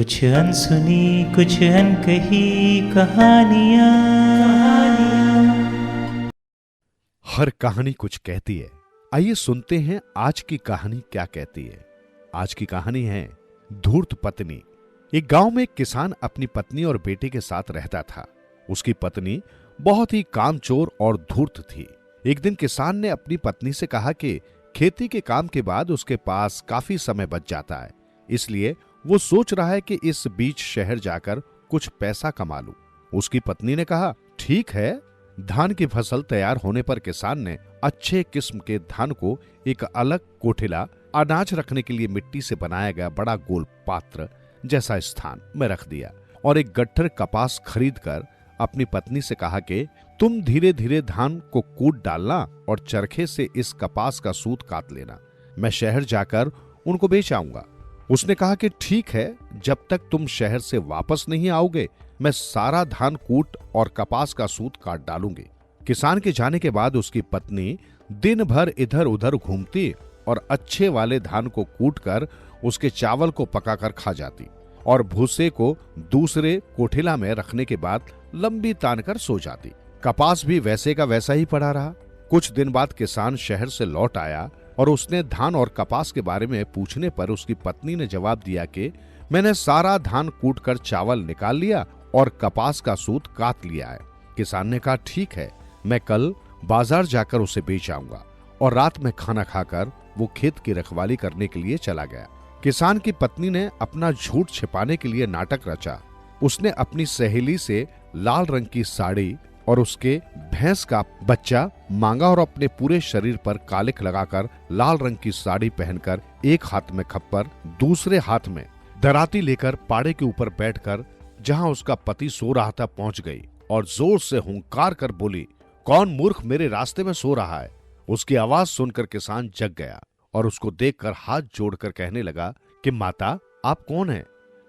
कुछ अनसुनी कुछ अनकही कहानियाँ। हर कहानी कुछ कहती है। आइए सुनते हैं आज की कहानी क्या कहती है। आज की कहानी है धूर्त पत्नी। एक गांव में एक किसान अपनी पत्नी और बेटे के साथ रहता था। उसकी पत्नी बहुत ही कामचोर और धूर्त थी। एक दिन किसान ने अपनी पत्नी से कहा कि खेती के काम के बाद उसके पास काफी समय बच जाता है, इसलिए वो सोच रहा है कि इस बीच शहर जाकर कुछ पैसा कमा लूं। उसकी पत्नी ने कहा, ठीक है। धान की फसल तैयार होने पर किसान ने अच्छे किस्म के धान को एक अलग कोठिला, अनाज रखने के लिए मिट्टी से बनाया गया बड़ा गोल पात्र जैसा स्थान में रख दिया और एक गट्ठर कपास खरीद कर अपनी पत्नी से कहा कि तुम धीरे धीरे धान को कूट डालना और चरखे से इस कपास का सूत काट लेना। मैं शहर जाकर उनको बेच आऊंगा। उसने कहा कि ठीक है, जब तक तुम शहर से वापस नहीं आओगे मैं सारा धान कूट और कपास का सूत काट डालूंगी। किसान के जाने के बाद उसकी पत्नी दिन भर इधर उधर घूमती और अच्छे वाले धान को कूट कर उसके चावल को पकाकर खा जाती और भूसे को दूसरे कोठिला में रखने के बाद लंबी तान कर सो जाती। कपास भी वैसे का वैसा ही पड़ा रहा। कुछ दिन बाद किसान शहर से लौट आया और उसने धान और कपास के बारे में पूछने पर उसकी पत्नी ने जवाब दिया कि मैंने सारा धान कूट कर चावल निकाल लिया और कपास का सूत काट लिया है। किसान ने कहा, ठीक है, मैं कल बाजार जाकर उसे बेच आऊंगा। और रात में खाना खाकर वो खेत की रखवाली करने के लिए चला गया। किसान की पत्नी ने अपना झूठ छिपाने के लिए नाटक रचा। उसने अपनी सहेली से लाल रंग की साड़ी और उसके भैंस का बच्चा मांगा और अपने पूरे शरीर पर कालिख लगाकर लाल रंग की साड़ी पहनकर एक हाथ में खप्पर, दूसरे हाथ में दराती लेकर पाड़े के ऊपर बैठकर जहां उसका पति सो रहा था पहुंच गई और जोर से हुंकार कर बोली, कौन मूर्ख मेरे रास्ते में सो रहा है। उसकी आवाज सुनकर किसान जग गया और उसको देखकर हाथ जोड़कर कहने लगा कि माता, आप कौन हैं?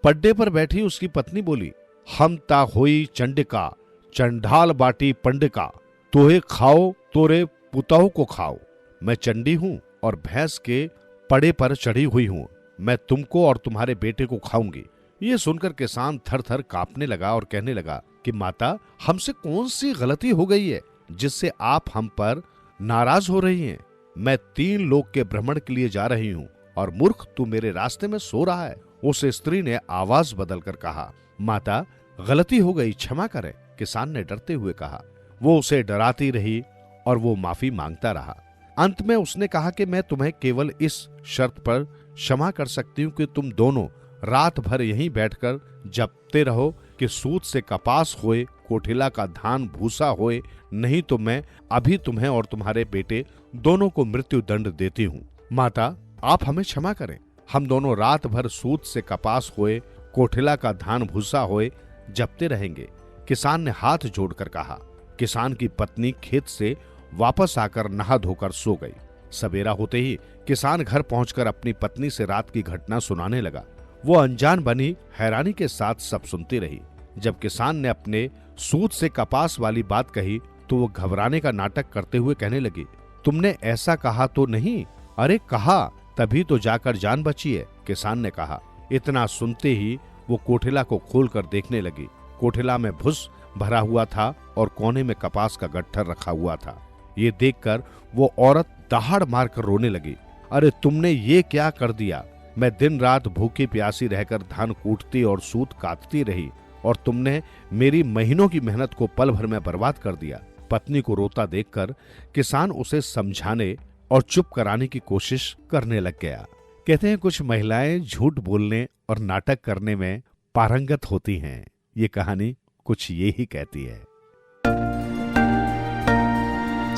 पड्डे पर बैठी उसकी पत्नी बोली, हम ता होई चंडिका, चंडाल बाटी पंडिका, तोहे खाओ तोरे पुतहु को खाओ। मैं चंडी हूं और भैंस के पड़े पर चढ़ी हुई हूं। मैं तुमको और तुम्हारे बेटे को खाऊंगी। ये सुनकर किसान थर थर कांपने लगा और कहने लगा कि माता, हमसे कौन सी गलती हो गई है जिससे आप हम पर नाराज हो रही हैं? मैं 3 लोक के भ्रमण के लिए जा रही हूँ और मूर्ख तू मेरे रास्ते में सो रहा है। उस स्त्री ने आवाज बदलकर कहा, माता, गलती हो गई, क्षमा करें। किसान ने डरते हुए कहा। वो उसे डराती रही और वो माफी मांगता रहा। अंत में उसने कहा कि मैं तुम्हें केवल इस शर्त पर क्षमा कर सकती हूँ कि तुम दोनों रात भर यहीं बैठकर जपते रहो कि सूत से कपास होए, कोठिला का धान भूसा होए, नहीं तो मैं अभी तुम्हें और तुम्हारे बेटे दोनों को मृत्यु दंड देती हूँ। माता, आप हमें क्षमा करें। हम दोनों रात भर सूत से कपास होए, कोठिला का धान भूसा होए जपते रहेंगे। किसान ने हाथ जोड़कर कहा। किसान की पत्नी खेत से वापस आकर नहा धोकर सो गई। सवेरा होते ही किसान घर पहुंचकर अपनी पत्नी से रात की घटना सुनाने लगा। वो अनजान बनी हैरानी के साथ सब सुनती रही। जब किसान ने अपने सूत से कपास वाली बात कही तो वो घबराने का नाटक करते हुए कहने लगी, तुमने ऐसा कहा तो नहीं? अरे कहा, तभी तो जाकर जान बची है, किसान ने कहा। इतना सुनते ही वो कोठिला को खोलकर देखने लगी। कोठिला में भुस भरा हुआ था और कोने में कपास का गट्ठर रखा हुआ था। ये देखकर वो औरत दहाड़ मारकर रोने लगी। अरे तुमने ये क्या कर दिया? मैं दिन रात भूखी प्यासी रहकर धान कूटती और सूत काटती रही और तुमने मेरी महीनों की मेहनत को पल भर में बर्बाद कर दिया। पत्नी को रोता देखकर किसान उसे समझाने और चुप कराने की कोशिश करने लग गया। कहते हैं कुछ महिलाएं झूठ बोलने और नाटक करने में पारंगत होती हैं। ये कहानी कुछ ये ही कहती है।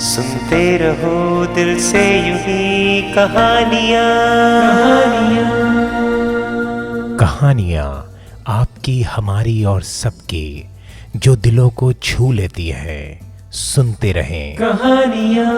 सुनते रहो दिल से यूं ही कहानियाँ। कहानियाँ आपकी, हमारी और सबकी, जो दिलों को छू लेती है। सुनते रहें कहानियाँ।